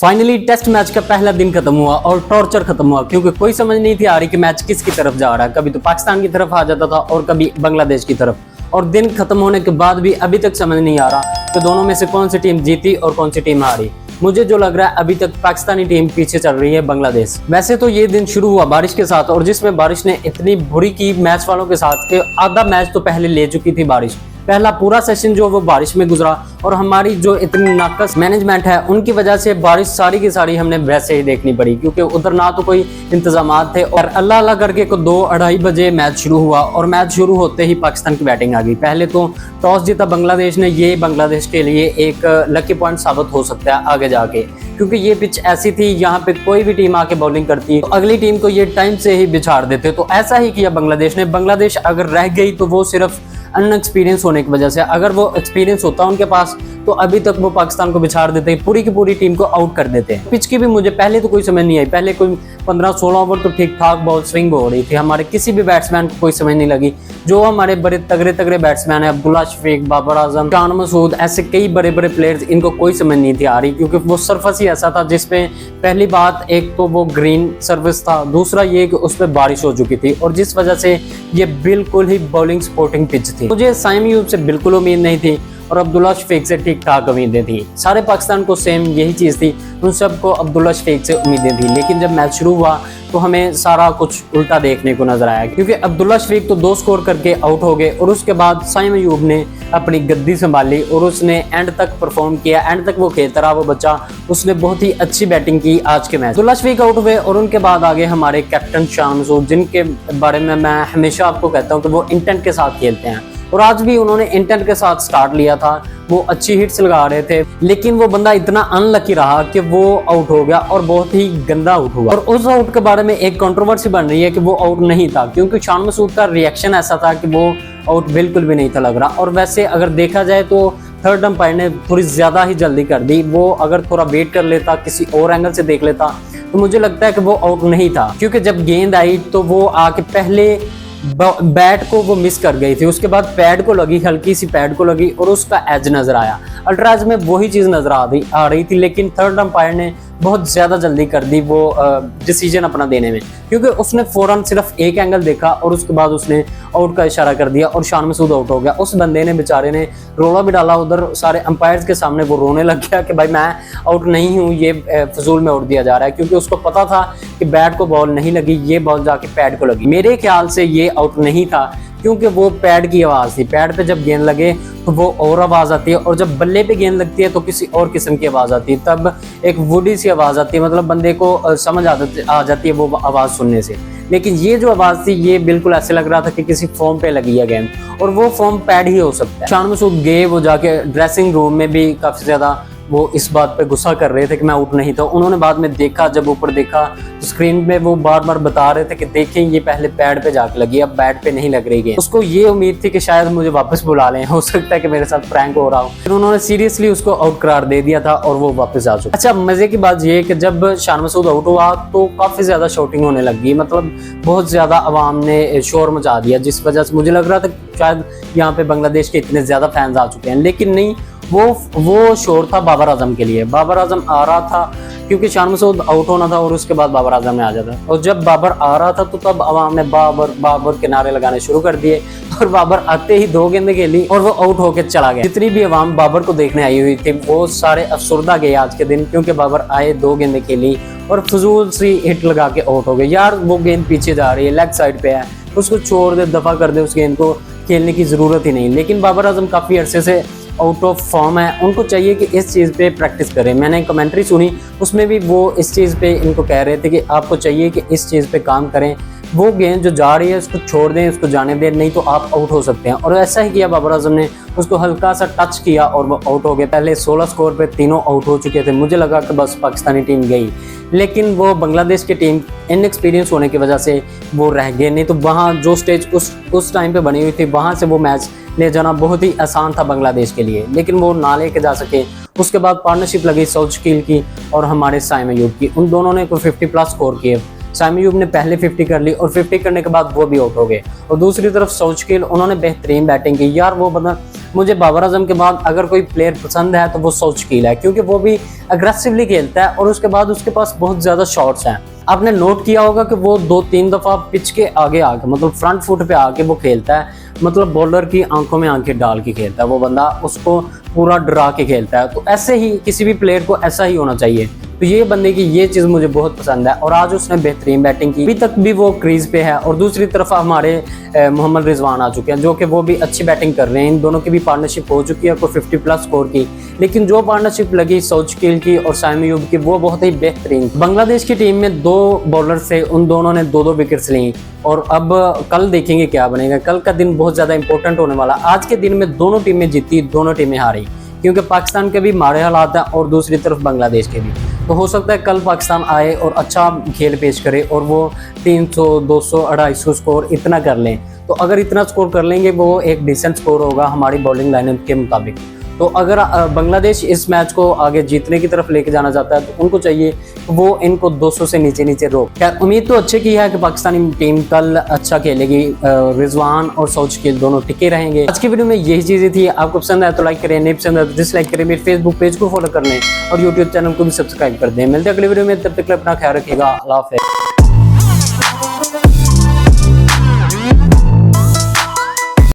Finally test match का पहला दिन खत्म हुआ और टॉर्चर खत्म हुआ, क्योंकि कोई समझ नहीं थी आ रही कि मैच किसकी तरफ जा रहा है। कभी तो पाकिस्तान की तरफ आ जाता था और कभी बांग्लादेश की तरफ। और दिन खत्म होने के बाद भी अभी तक समझ नहीं आ रहा कि दोनों में से कौन सी टीम जीती और कौन सी टीम हारी। मुझे जो लग रहा है अभी तक पाकिस्तानी टीम पीछे चल रही है बांग्लादेश। वैसे तो ये दिन शुरू हुआ बारिश के साथ, और जिसमें बारिश ने इतनी बुरी की मैच वालों के साथ कि आधा मैच तो पहले ले चुकी थी बारिश। पहला पूरा सेशन जो वो बारिश में गुजरा, और हमारी जो इतनी नाकस मैनेजमेंट है उनकी वजह से बारिश सारी की सारी हमने वैसे ही देखनी पड़ी, क्योंकि उधर ना तो कोई इंतजामात थे। और अल्लाह अल्लाह करके को 2-2:30 बजे मैच शुरू हुआ, और मैच शुरू होते ही पाकिस्तान की बैटिंग आ गई। पहले तो टॉस जीता बांग्लादेश ने, ये बांग्लादेश के लिए एक लकी पॉइंट साबित हो सकता है आगे जाके, क्योंकि ये पिच ऐसी थी यहाँ पे कोई भी टीम आके बॉलिंग करती तो अगली टीम को ये टाइम से ही बिछाड़ देते। तो ऐसा ही किया बांग्लादेश ने। बांग्लादेश अगर रह गई तो वो सिर्फ अनएक्सपीरियंस होने की वजह से, अगर वो एक्सपीरियंस होता उनके पास तो अभी तक वो पाकिस्तान को बिछाड़ देते, पूरी की पूरी टीम को आउट कर देते। पिच की भी मुझे पहले तो कोई समझ नहीं आई। पहले कोई 15-16 ओवर तो ठीक ठाक बॉल स्विंग हो रही थी, हमारे किसी भी बैट्समैन को कोई समझ नहीं लगी। जो हमारे बड़े तगड़े तगड़े बैट्समैन है, अब्दुल्ला शफीक, बाबर आजम, शान मसूद, ऐसे कई बड़े बड़े प्लेयर्स, इनको कोई समझ नहीं थी आ रही, क्योंकि वो सरफस ही ऐसा था जिसमें पहली बात एक तो वो ग्रीन सर्विस था, दूसरा ये कि उस पर बारिश हो चुकी थी, और जिस वजह से ये बिल्कुल ही बॉलिंग सपोर्टिंग पिच थी। मुझे साइम अयूब से बिल्कुल उम्मीद नहीं थी, और अब्दुल्ला शफीक से ठीक ठाक उम्मीदें थी। सारे पाकिस्तान को सेम यही चीज़ थी, उन सबको अब्दुल्ला शफीक से उम्मीदें थी। लेकिन जब मैच शुरू हुआ तो हमें सारा कुछ उल्टा देखने को नजर आया, क्योंकि अब्दुल्ला शफीक तो 2 स्कोर करके आउट हो गए, और उसके बाद साइम अयूब ने अपनी गद्दी संभाली और उसने एंड तक परफॉर्म किया। एंड तक वो खेलता रहा वो बच्चा, उसने बहुत ही अच्छी बैटिंग की आज के मैच। अब्दुल्ला शफीक आउट हुए, और उनके बाद आगे हमारे कैप्टन शान मसूद, जिनके बारे में मैं हमेशा आपको कहता हूँ कि वो इंटेंट के साथ खेलते हैं, और आज भी उन्होंने इंटेंट के साथ स्टार्ट लिया था। वो अच्छी हिट्स लगा रहे थे, लेकिन वो बंदा इतना अनलकी रहा कि वो आउट हो गया, और बहुत ही गंदा आउट हुआ। और उस आउट के बारे में एक कंट्रोवर्सी बन रही है कि वो आउट नहीं था, क्योंकि शान मसूद का रिएक्शन ऐसा था कि वो आउट बिल्कुल भी नहीं था लग रहा। और वैसे अगर देखा जाए तो थर्ड अंपायर ने थोड़ी ज्यादा ही जल्दी कर दी। वो अगर थोड़ा वेट कर लेता, किसी और एंगल से देख लेता, तो मुझे लगता है कि वो आउट नहीं था, क्योंकि जब गेंद आई तो वो आके पहले बैट को वो मिस कर गई थी, उसके बाद पैड को लगी, हल्की सी पैड को लगी, और उसका एज नजर आया। अल्ट्रा एज में वही चीज नजर आ रही थी, लेकिन थर्ड अंपायर ने बहुत ज्यादा जल्दी कर दी वो डिसीजन अपना देने में, क्योंकि उसने फौरन सिर्फ एक एंगल देखा और उसके बाद उसने आउट का इशारा कर दिया, और शान मसूद आउट हो गया। उस बंदे ने बेचारे ने रोला भी डाला उधर सारे अंपायर्स के सामने, वो रोने लग गया कि भाई मैं आउट नहीं हूँ, ये फजूल में आउट दिया जा रहा है, क्योंकि उसको पता था कि बैट को बॉल नहीं लगी, ये बॉल जाके पैड को लगी। मेरे ख्याल से ये आउट नहीं था, क्योंकि वो पैड की आवाज़ थी। पैड पे जब गेंद लगे तो वो और आवाज़ आती है, और जब बल्ले पे गेंद लगती है तो किसी और किस्म की आवाज़ आती है, तब एक वुडी सी आवाज़ आती है, मतलब बंदे को समझ आ जाती है वो आवाज़ सुनने से। लेकिन ये जो आवाज़ थी ये बिल्कुल ऐसे लग रहा था कि किसी फॉर्म पे लगी है गेंद, और वो फॉर्म पैड ही हो सकता है। शान मसूद गए, वो जाके ड्रेसिंग रूम में भी काफ़ी ज़्यादा वो इस बात पे गुस्सा कर रहे थे कि मैं आउट नहीं था। उन्होंने बाद में देखा, जब ऊपर देखा तो स्क्रीन में वो बार बार बता रहे थे कि देखें ये पहले पैड पे जाके लगी, अब बैट पे नहीं लग रही है। उसको ये उम्मीद थी कि शायद मुझे वापस बुला लें, हो सकता है कि मेरे साथ प्रैंक हो रहा हो। फिर उन्होंने सीरियसली उसको आउट करार दे दिया था, और वो वापस आ चुका। अच्छा, मजे की बात ये कि जब शान मसूद आउट हुआ तो काफी ज्यादा शॉटिंग होने लगी, मतलब बहुत ज्यादा अवाम ने शोर मचा दिया, जिस वजह से मुझे लग रहा था शायद यहाँ पे बांग्लादेश के इतने ज्यादा फैंस आ चुके हैं। लेकिन नहीं, वो शोर था बाबर आजम के लिए। बाबर आजम आ रहा था क्योंकि शान मसूद आउट होना था, और उसके बाद बाबर आजम ने आ जाता। और जब बाबर आ रहा था तो तब अवाम ने बाबर बाबर के नारे लगाने शुरू कर दिए, और बाबर आते ही 2 गेंदें खेली और वो आउट होकर चला गया। जितनी भी अवाम बाबर को देखने आई हुई थी वो सारे अफसुर्दा गए आज के दिन, क्योंकि बाबर आए, 2 गेंदें खेली और फजूल सी हिट लगा के आउट हो गए। यार वो गेंद पीछे जा रही है, लेग साइड पे है, उसको छोड़ दे, दफा कर दे, उस गेंद को खेलने की जरूरत ही नहीं। लेकिन बाबर आजम काफी अरसे से आउट ऑफ फॉर्म है, उनको चाहिए कि इस चीज़ पे प्रैक्टिस करें। मैंने कमेंट्री सुनी, उसमें भी वो इस चीज़ पे इनको कह रहे थे कि आपको चाहिए कि इस चीज़ पे काम करें, वो गेंद जो जा रही है उसको छोड़ दें, उसको जाने दें, नहीं तो आप आउट हो सकते हैं। और ऐसा ही किया बाबर आजम ने, उसको हल्का सा टच किया और वो आउट हो गए। पहले 16 स्कोर पे तीनों आउट हो चुके थे, मुझे लगा कि बस पाकिस्तानी टीम गई, लेकिन वो बांग्लादेश की टीम इनएक्सपीरियंस होने की वजह से वो रह गए। नहीं तो वहाँ जो स्टेज उस टाइम पे बनी हुई थी, वहाँ से वो मैच ले जाना बहुत ही आसान था बांग्लादेश के लिए, लेकिन वो ना लेके जा सके। उसके बाद पार्टनरशिप लगी सौचकील की और हमारे साइम अयूब की, उन दोनों ने कोई 50+ स्कोर किए। साइम अयूब ने पहले 50 कर ली, और 50 करने के बाद वो भी आउट हो गए। और दूसरी तरफ सौचकील, उन्होंने बेहतरीन बैटिंग की। यार वो बंदा मुझे बाबर आजम के बाद अगर कोई प्लेयर पसंद है तो वो सोचकील है, क्योंकि वो भी अग्रेसिवली खेलता है और उसके बाद उसके पास बहुत ज़्यादा शॉट्स हैं। आपने नोट किया होगा कि वो 2-3 दफ़ा पिच के आगे आके मतलब फ्रंट फुट पे आके वो खेलता है, मतलब बॉलर की आंखों में आंखें डाल के खेलता है वो बंदा, उसको पूरा डरा के खेलता है। तो ऐसे ही किसी भी प्लेयर को ऐसा ही होना चाहिए। तो ये बंदे की ये चीज़ मुझे बहुत पसंद है और आज उसने बेहतरीन बैटिंग की, अभी तक भी वो क्रीज पे है। और दूसरी तरफ हमारे मोहम्मद रिजवान आ चुके हैं जो कि वो भी अच्छी बैटिंग कर रहे हैं। इन दोनों की भी पार्टनरशिप हो चुकी है कोई 50+ स्कोर की, लेकिन जो पार्टनरशिप लगी सोचकील की और साइम अयूब की वो बहुत ही बेहतरीन। बांग्लादेश की टीम में 2 बॉलर से उन दोनों ने 2-2 विकेट्स ली और अब कल देखेंगे क्या बनेगा। कल का दिन बहुत ज़्यादा इंपॉर्टेंट होने वाला। आज के दिन में दोनों टीमें जीती, दोनों टीमें हारी, क्योंकि पाकिस्तान के भी माड़े हालात हैं और दूसरी तरफ बांग्लादेश के भी। तो हो सकता है कल पाकिस्तान आए और अच्छा खेल पेश करे और वो 300, 200, 250 स्कोर इतना कर लें। तो अगर इतना स्कोर कर लेंगे वो एक डिसेंट स्कोर होगा हमारी बॉलिंग लाइनअप के मुताबिक। तो अगर बांग्लादेश इस मैच को आगे जीतने की तरफ लेके जाना चाहता है तो उनको चाहिए वो इनको 200 से नीचे रोक। खैर उम्मीद तो अच्छे की है कि पाकिस्तानी टीम कल अच्छा खेलेगी, रिजवान और सोचकील दोनों टिके रहेंगे। आज की वीडियो में यही चीजें थी। आपको पसंद आए तो लाइक करें, नहीं पसंद आए तो डिसलाइक करें। मेरे फेसबुक पेज को फॉलो कर लें और यूट्यूब चैनल को भी सब्सक्राइब कर दें। मिलते हैं अगली वीडियो में, तब तक अपना ख्याल रखिएगा। अल्लाह हाफ़िज़।